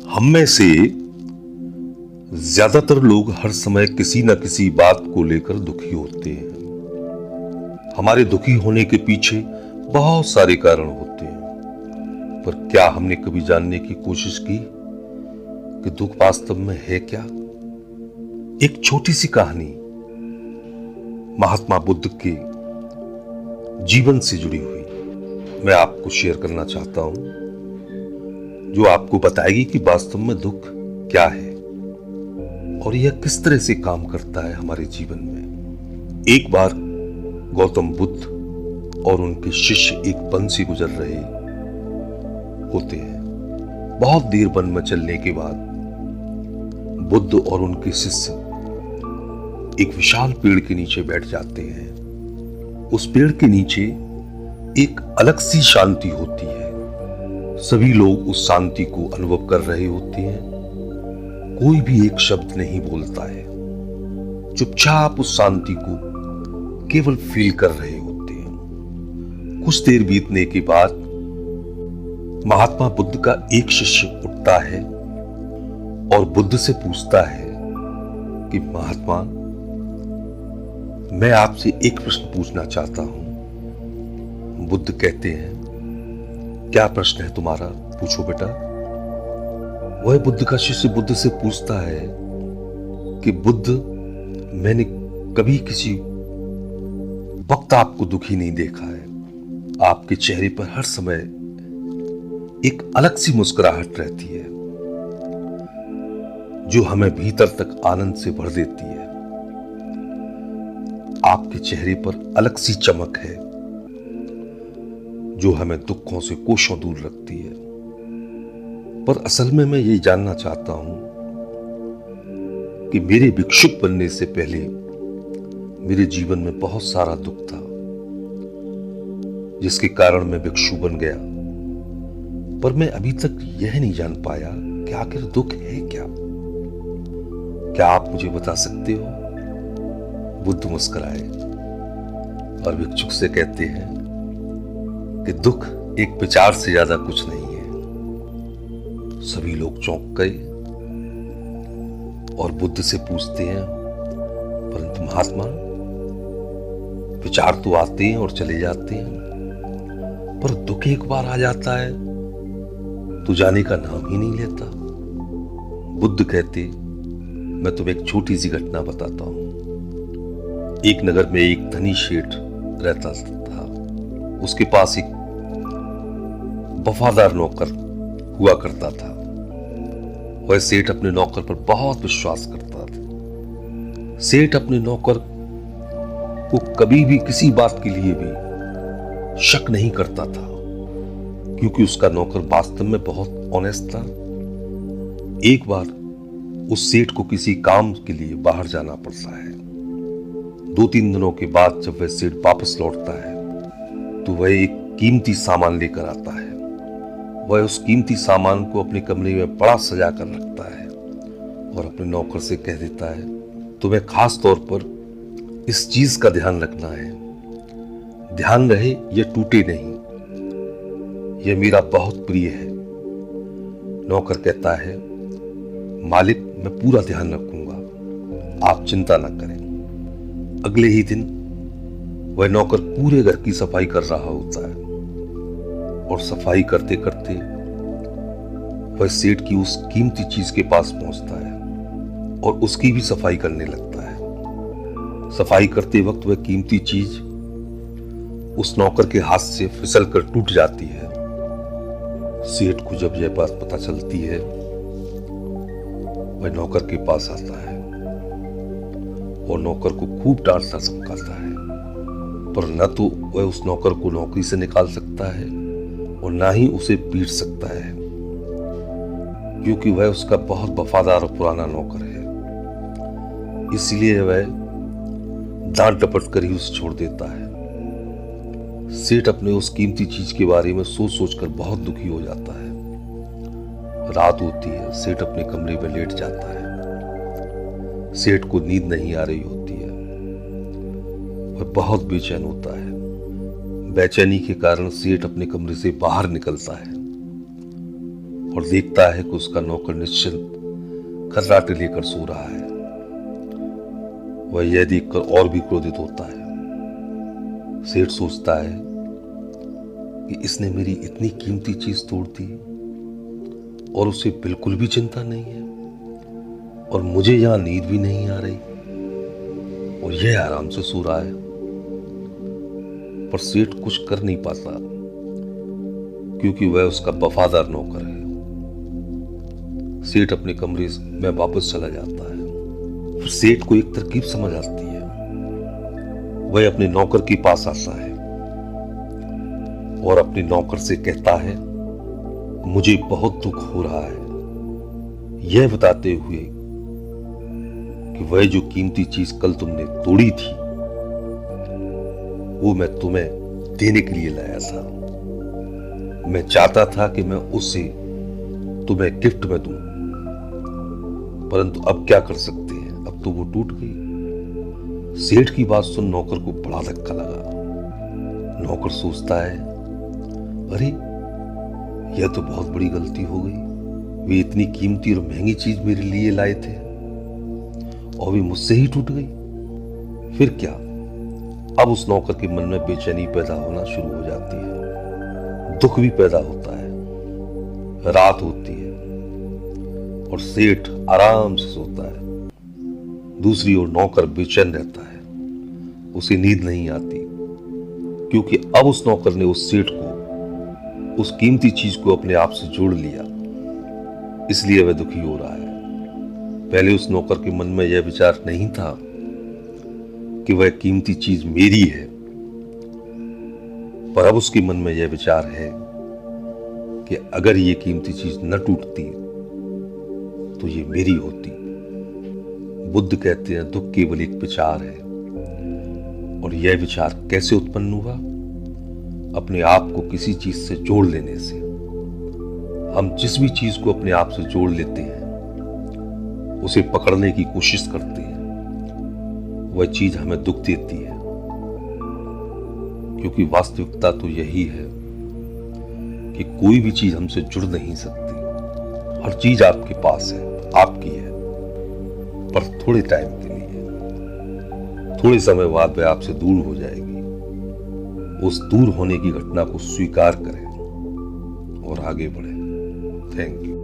हम में से ज्यादातर लोग हर समय किसी न किसी बात को लेकर दुखी होते हैं। हमारे दुखी होने के पीछे बहुत सारे कारण होते हैं, पर क्या हमने कभी जानने की कोशिश की कि दुख वास्तव में है क्या? एक छोटी सी कहानी महात्मा बुद्ध के जीवन से जुड़ी हुई मैं आपको शेयर करना चाहता हूं, जो आपको बताएगी कि वास्तव में दुख क्या है और यह किस तरह से काम करता है हमारे जीवन में। एक बार गौतम बुद्ध और उनके शिष्य एक वन से गुजर रहे होते हैं। बहुत देर वन में चलने के बाद बुद्ध और उनके शिष्य एक विशाल पेड़ के नीचे बैठ जाते हैं। उस पेड़ के नीचे एक अलग सी शांति होती है। सभी लोग उस शांति को अनुभव कर रहे होते हैं। कोई भी एक शब्द नहीं बोलता है, चुपचाप उस शांति को केवल फील कर रहे होते हैं। कुछ देर बीतने के बाद महात्मा बुद्ध का एक शिष्य उठता है और बुद्ध से पूछता है कि महात्मा, मैं आपसे एक प्रश्न पूछना चाहता हूं। बुद्ध कहते हैं, क्या प्रश्न है तुम्हारा? पूछो बेटा। वह बुद्ध का शिष्य बुद्ध से पूछता है कि बुद्ध, मैंने कभी किसी वक्त आपको दुखी नहीं देखा है। आपके चेहरे पर हर समय एक अलग सी मुस्कुराहट रहती है जो हमें भीतर तक आनंद से भर देती है। आपके चेहरे पर अलग सी चमक है जो हमें दुखों से कोसों दूर रखती है। पर असल में मैं ये जानना चाहता हूं कि मेरे भिक्षुक बनने से पहले मेरे जीवन में बहुत सारा दुख था, जिसके कारण मैं भिक्षु बन गया। पर मैं अभी तक यह नहीं जान पाया कि आखिर दुख है क्या। क्या आप मुझे बता सकते हो? बुद्ध मुस्कुराए और भिक्षुक से कहते हैं कि दुख एक विचार से ज्यादा कुछ नहीं है। सभी लोग चौंक गए और बुद्ध से पूछते हैं, परंतु महात्मा, विचार तो आते हैं और चले जाते हैं, पर दुख एक बार आ जाता है तो जाने का नाम ही नहीं लेता। बुद्ध कहते, मैं तुम्हें एक छोटी सी घटना बताता हूं। एक नगर में एक धनी सेठ रहता था। उसके पास एक वफादार नौकर हुआ करता था। वह सेठ अपने नौकर पर बहुत विश्वास करता था। सेठ अपने नौकर को कभी भी किसी बात के लिए भी शक नहीं करता था, क्योंकि उसका नौकर वास्तव में बहुत ऑनेस्ट था। एक बार उस सेठ को किसी काम के लिए बाहर जाना पड़ता है। 2-3 दिनों के बाद जब वह सेठ वापस लौटता है तो वह एक कीमती सामान लेकर आता है। वह उस कीमती सामान को अपने कमरे में बड़ा सजा कर रखता है और अपने नौकर से कह देता है, तुम्हें खास तौर पर इस चीज का ध्यान रखना है। ध्यान रहे यह टूटे नहीं, यह मेरा बहुत प्रिय है। नौकर कहता है, मालिक, मैं पूरा ध्यान रखूंगा, आप चिंता न करें। अगले ही दिन वह नौकर पूरे घर की सफाई कर रहा होता है और सफाई करते करते वह सेठ की उस कीमती चीज के पास पहुंचता है और उसकी भी सफाई करने लगता है। सफाई करते वक्त वह कीमती चीज उस नौकर के हाथ से फिसल कर टूट जाती है। सेठ को जब यह बात पता चलती है, वह नौकर के पास आता है और नौकर को खूब डांटता धमकाता है, पर न तो वह उस नौकर को नौकरी से निकाल सकता है और ना ही उसे पीट सकता है, क्योंकि वह उसका बहुत वफादार और पुराना नौकर है। इसलिए वह डांट डपट कर ही उसे छोड़ देता है। सेठ अपने उस कीमती चीज के बारे में सोच सोचकर बहुत दुखी हो जाता है। रात होती है, सेठ अपने कमरे में लेट जाता है। सेठ को नींद नहीं आ रही होती है। वह बहुत बेचैन होता है। बेचैनी के कारण सेठ अपने कमरे से बाहर निकलता है और देखता है कि उसका नौकर निश्चिंत खर्राटे लेकर सो रहा है। वह यह देखकर और भी क्रोधित होता है। सेठ सोचता है कि इसने मेरी इतनी कीमती चीज तोड़ दी और उसे बिल्कुल भी चिंता नहीं है, और मुझे यहां नींद भी नहीं आ रही और यह आराम से सो रहा है। पर सेठ कुछ कर नहीं पाता क्योंकि वह उसका वफादार नौकर है। सेठ अपने कमरे में वापस चला जाता है। फिर सेठ को एक तरकीब समझ आती है। वह अपने नौकर के पास आता है और अपने नौकर से कहता है, मुझे बहुत दुख हो रहा है, यह बताते हुए कि वह जो कीमती चीज कल तुमने तोड़ी थी वो मैं तुम्हें देने के लिए लाया था। मैं चाहता था कि मैं उसे तुम्हें गिफ्ट में दूं, परंतु अब क्या कर सकते हैं, अब तो वो टूट गई। सेठ की बात सुन नौकर को बड़ा धक्का लगा। नौकर सोचता है, अरे यह तो बहुत बड़ी गलती हो गई। वे इतनी कीमती और महंगी चीज मेरे लिए लाए थे और वे मुझसे ही टूट गई। फिर क्या? अब उस नौकर के मन में बेचैनी पैदा होना शुरू हो जाती है, दुख भी पैदा होता है। रात होती है और सेठ आराम से सोता है। दूसरी ओर नौकर बेचैन रहता है, उसे नींद नहीं आती क्योंकि अब उस नौकर ने उस सेठ को उस कीमती चीज को अपने आप से जोड़ लिया, इसलिए वह दुखी हो रहा है। पहले उस नौकर के मन में यह विचार नहीं था कि वह कीमती चीज मेरी है, पर अब उसके मन में यह विचार है कि अगर ये कीमती चीज न टूटती तो ये मेरी होती। बुद्ध कहते हैं, दुख केवल एक विचार है, और यह विचार कैसे उत्पन्न हुआ? अपने आप को किसी चीज से जोड़ लेने से। हम जिस भी चीज को अपने आप से जोड़ लेते हैं, उसे पकड़ने की कोशिश करते हैं, वह चीज हमें दुख देती है, क्योंकि वास्तविकता तो यही है कि कोई भी चीज हमसे जुड़ नहीं सकती। हर चीज आपके पास है, आपकी है, पर थोड़े टाइम के लिए। थोड़े समय बाद वह आपसे दूर हो जाएगी। उस दूर होने की घटना को स्वीकार करें और आगे बढ़ें। Thank you.